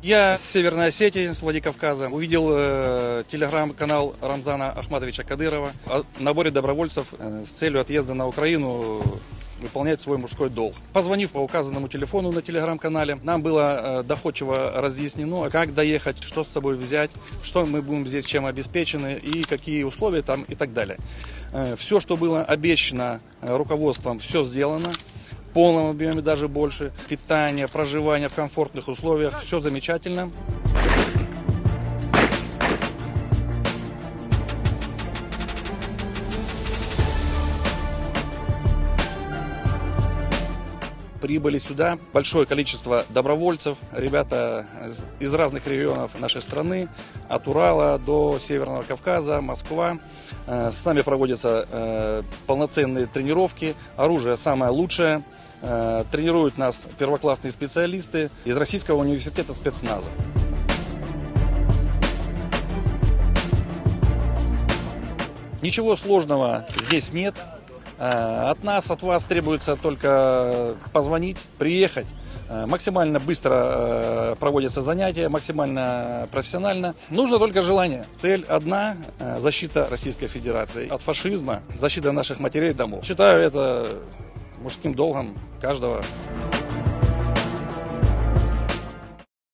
Я с Северной Осетии, с Владикавказа, увидел телеграм-канал Рамзана Ахматовича Кадырова о наборе добровольцев с целью отъезда на Украину выполнять свой мужской долг. Позвонив по указанному телефону на телеграм-канале, нам было доходчиво разъяснено, как доехать, что с собой взять, что мы будем здесь чем обеспечены и какие условия там и так далее. Все, что было обещано руководством, все сделано. В полном объеме, даже больше. Питание, проживание в комфортных условиях, все замечательно. Прибыли сюда большое количество добровольцев, ребята из разных регионов нашей страны, от Урала до Северного Кавказа, Москва. С нами проводятся полноценные тренировки, оружие самое лучшее. Тренируют нас первоклассные специалисты из Российского университета спецназа. Ничего сложного здесь нет. От нас, от вас требуется только позвонить, приехать. Максимально быстро проводятся занятия, максимально профессионально. Нужно только желание. Цель одна – защита Российской Федерации от фашизма, защита наших матерей домов. Считаю это мужским долгом каждого.